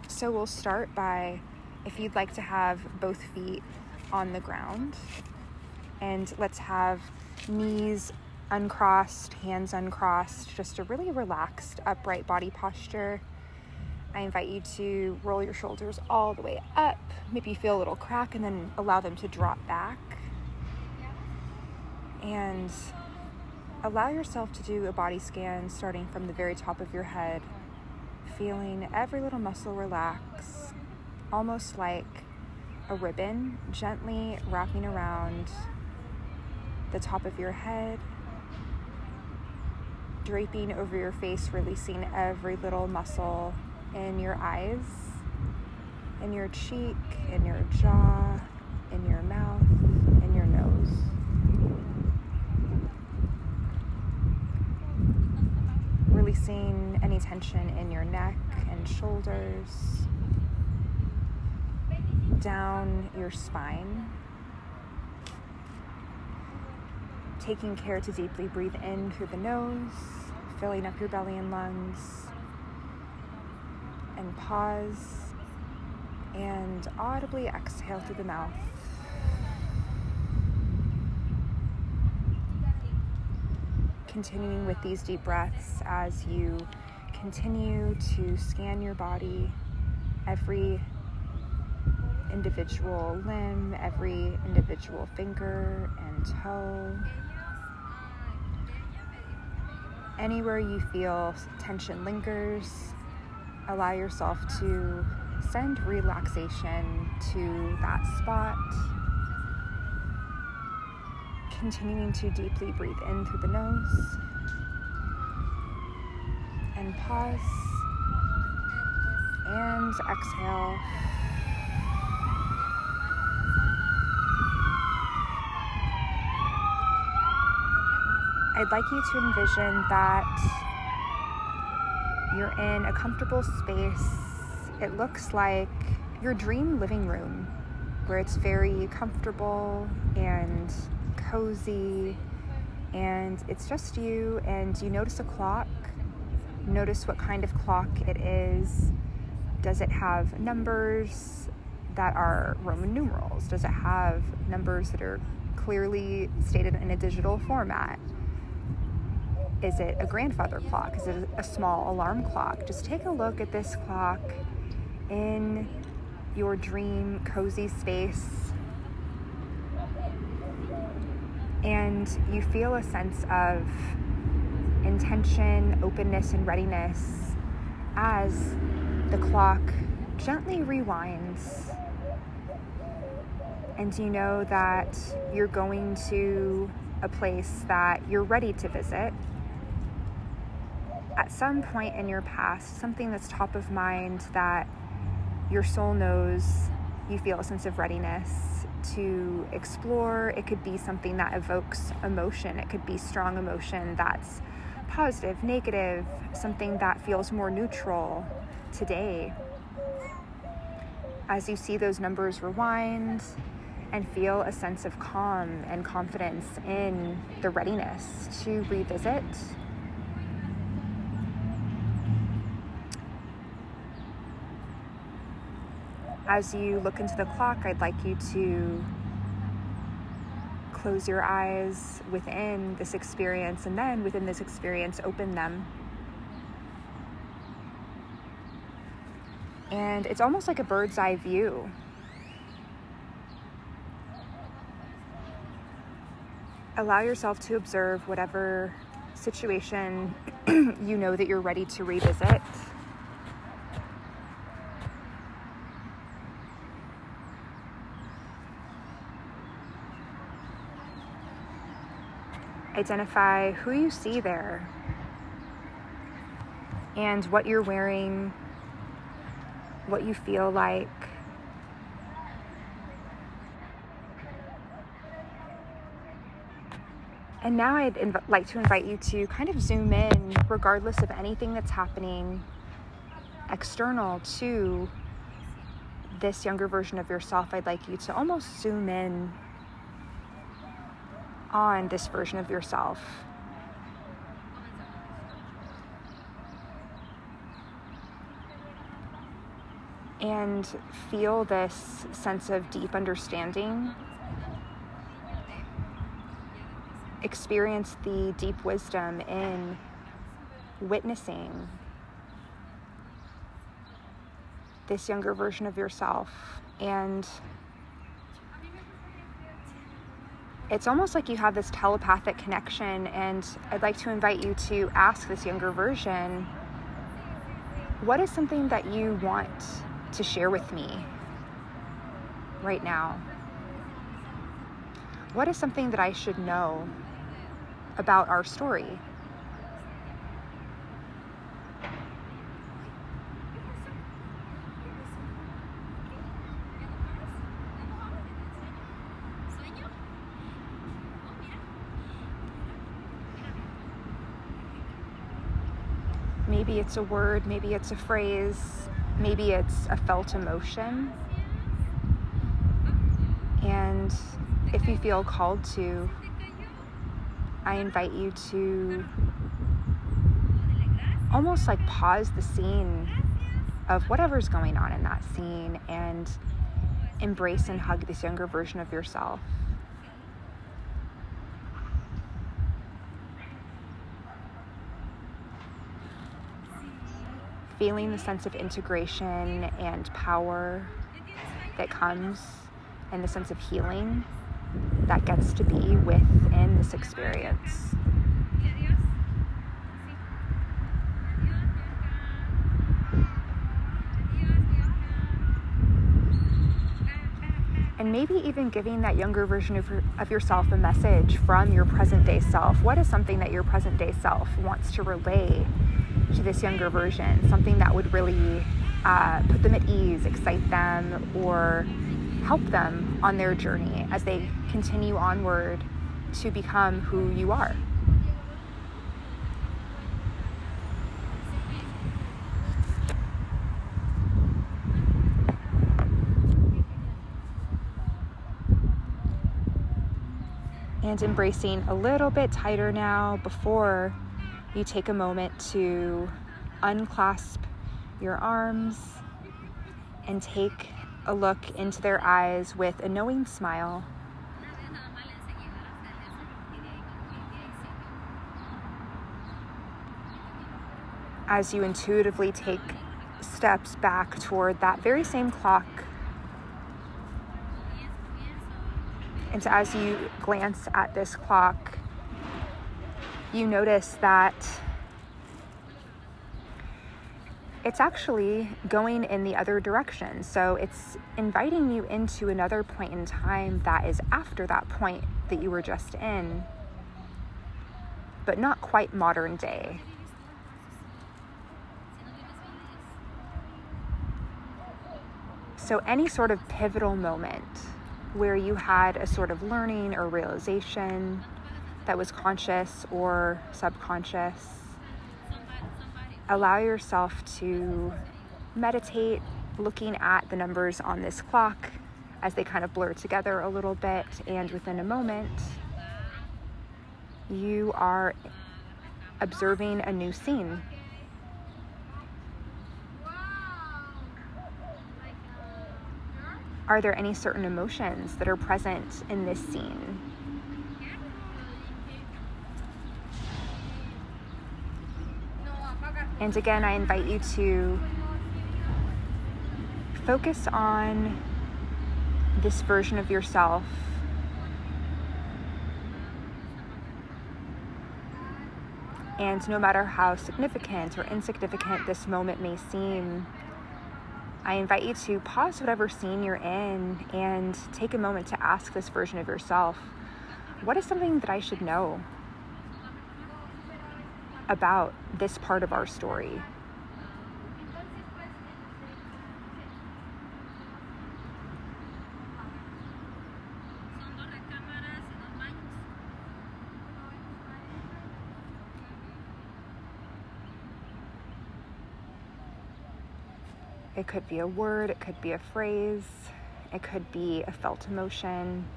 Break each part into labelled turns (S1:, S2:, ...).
S1: So we'll start by, if you'd like to have both feet on the ground, and let's have knees uncrossed, hands uncrossed, just a really relaxed, upright body posture. I invite you to roll your shoulders all the way up. Maybe you feel a little crack and then allow them to drop back. And allow yourself to do a body scan starting from the very top of your head, feeling every little muscle relax, almost like a ribbon gently wrapping around the top of your head, draping over your face, releasing every little muscle in your eyes, in your cheek, in your jaw, in your mouth, in your nose. Releasing any tension in your neck and shoulders, down your spine. Taking care to deeply breathe in through the nose, filling up your belly and lungs, and pause, and audibly exhale through the mouth. Continuing with these deep breaths as you continue to scan your body, every individual limb, every individual finger and toe. Anywhere you feel tension lingers, allow yourself to send relaxation to that spot. Continuing to deeply breathe in through the nose and pause and exhale. I'd like you to envision that you're in a comfortable space. It looks like your dream living room, where it's very comfortable and cozy, and it's just you, and you notice a clock. Notice what kind of clock it is. Does it have numbers that are Roman numerals? Does it have numbers that are clearly stated in a digital format? Is it a grandfather clock? Is it a small alarm clock? Just take a look at this clock in your dream cozy space, and you feel a sense of intention, openness, and readiness as the clock gently rewinds, and you know that you're going to a place that you're ready to visit. At some point in your past, something that's top of mind that your soul knows you feel a sense of readiness to explore. It could be something that evokes emotion. It could be strong emotion that's positive, negative, something that feels more neutral today. As you see those numbers rewind and feel a sense of calm and confidence in the readiness to revisit, as you look into the clock, I'd like you to close your eyes within this experience, and then within this experience, open them. And it's almost like a bird's eye view. Allow yourself to observe whatever situation you know that you're ready to revisit. Identify who you see there and what you're wearing, what you feel like. And now I'd like to invite you to kind of zoom in, regardless of anything that's happening external to this younger version of yourself. I'd like you to almost zoom in on this version of yourself. and feel this sense of deep understanding. Experience the deep wisdom in witnessing this younger version of yourself. And it's almost like you have this telepathic connection, and I'd like to invite you to ask this younger version, what is something that you want to share with me right now? What is something that I should know about our story? Maybe it's a word, maybe it's a phrase, maybe it's a felt emotion. And if you feel called to, I invite you to almost like pause the scene of whatever's going on in that scene and embrace and hug this younger version of yourself. Feeling the sense of integration and power that comes, and the sense of healing that gets to be within this experience. And maybe even giving that younger version of yourself a message from your present day self. What is something that your present day self wants to relay to this younger version? Something that would really put them at ease, excite them, or help them on their journey as they continue onward to become who you are. And embracing a little bit tighter now before you take a moment to unclasp your arms and take a look into their eyes with a knowing smile. As you intuitively take steps back toward that very same clock. And as you glance at this clock, you notice that it's actually going in the other direction. So it's inviting you into another point in time that is after that point that you were just in, but not quite modern day. So any sort of pivotal moment where you had a sort of learning or realization that was conscious or subconscious, allow yourself to meditate looking at the numbers on this clock as they kind of blur together a little bit, and within a moment you are observing a new scene. Are there any certain emotions that are present in this scene? And again, I invite you to focus on this version of yourself and no matter how significant or insignificant this moment may seem, I invite you to pause whatever scene you're in and take a moment to ask this version of yourself, what is something that I should know about this part of our story? It could be a word, it could be a phrase, it could be a felt emotion.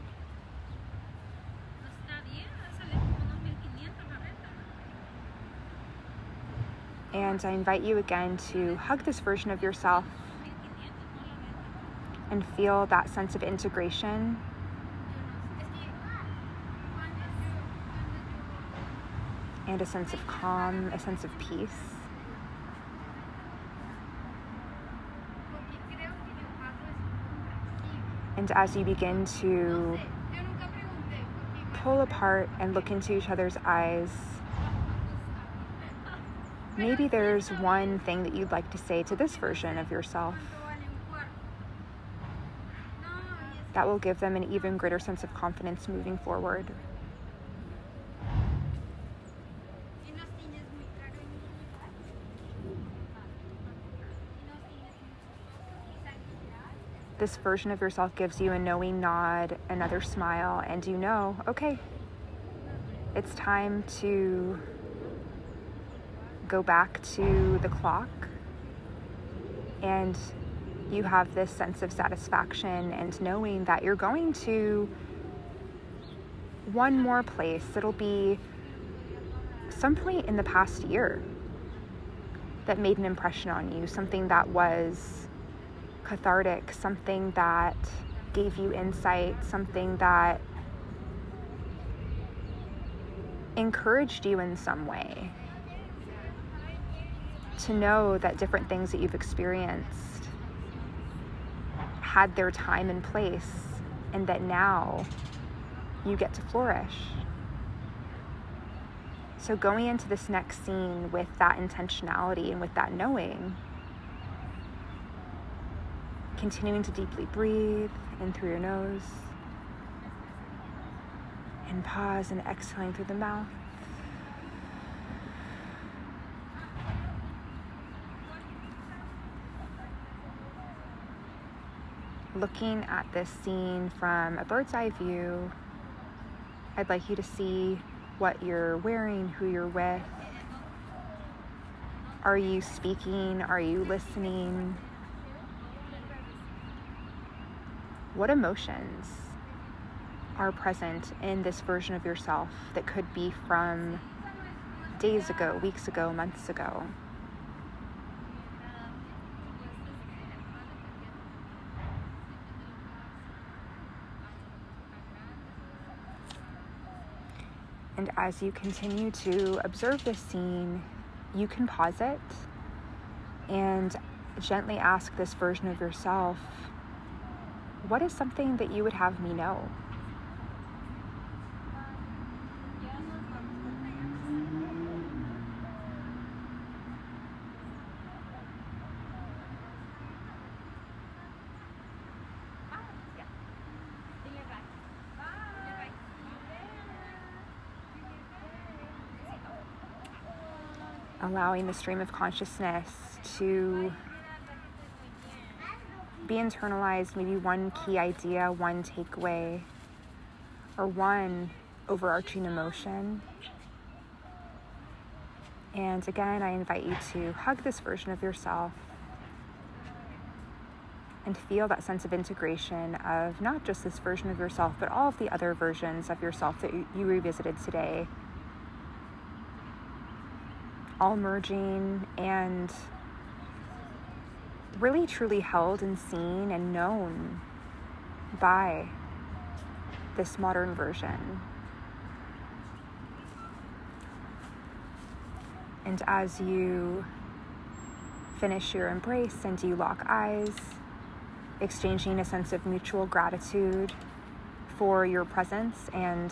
S1: And I invite you again to hug this version of yourself and feel that sense of integration and a sense of calm, a sense of peace. And as you begin to pull apart and look into each other's eyes, maybe there's one thing that you'd like to say to this version of yourself that will give them an even greater sense of confidence moving forward. This version of yourself gives you a knowing nod, another smile, and you know, okay, it's time to go back to the clock. And you have this sense of satisfaction and knowing that you're going to one more place. It'll be some point in the past year that made an impression on you, something that was cathartic, something that gave you insight, something that encouraged you in some way to know that different things that you've experienced had their time and place, and that now you get to flourish. So going into this next scene with that intentionality and with that knowing, continuing to deeply breathe in through your nose and pause and exhaling through the mouth. Looking at this scene from a bird's eye view, I'd like you to see what you're wearing, who you're with. Are you speaking? Are you listening? What emotions are present in this version of yourself that could be from days ago, weeks ago, months ago? And as you continue to observe this scene, you can pause it and gently ask this version of yourself, what is something that you would have me know? Allowing the stream of consciousness to be internalized, maybe one key idea, one takeaway, or one overarching emotion. And again, I invite you to hug this version of yourself and feel that sense of integration of not just this version of yourself, but all of the other versions of yourself that you revisited today, all merging and really truly held and seen and known by this modern version. And as you finish your embrace and you lock eyes, exchanging a sense of mutual gratitude for your presence and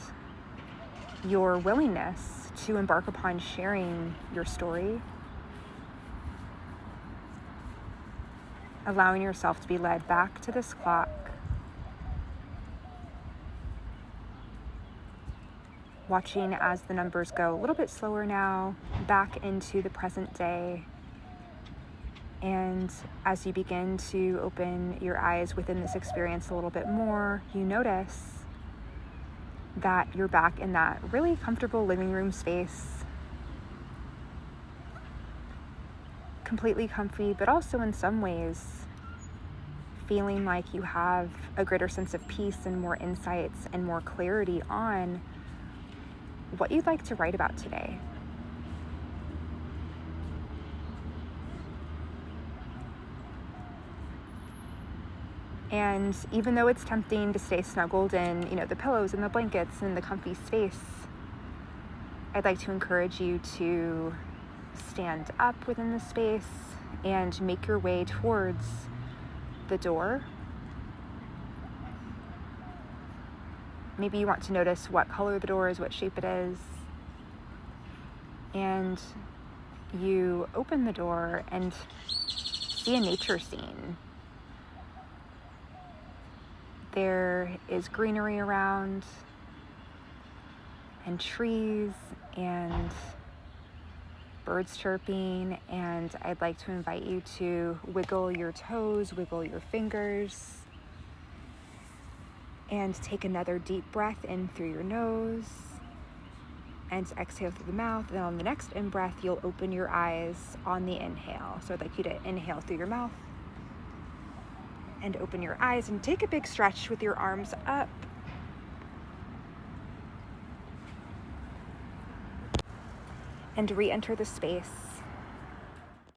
S1: your willingness to embark upon sharing your story, allowing yourself to be led back to this clock, watching as the numbers go a little bit slower now, back into the present day. And as you begin to open your eyes within this experience a little bit more, you notice that you're back in that really comfortable living room space, completely comfy, but also in some ways feeling like you have a greater sense of peace and more insights and more clarity on what you'd like to write about today. And even though it's tempting to stay snuggled in, the pillows and the blankets and the comfy space, I'd like to encourage you to stand up within the space and make your way towards the door. Maybe you want to notice what color the door is, what shape it is. And you open the door and see a nature scene. There is greenery around, and trees, and birds chirping, and I'd like to invite you to wiggle your toes, wiggle your fingers, and take another deep breath in through your nose, and exhale through the mouth. Then on the next in-breath, you'll open your eyes on the inhale. So I'd like you to inhale through your mouth, and open your eyes, and take a big stretch with your arms up. And re-enter the space.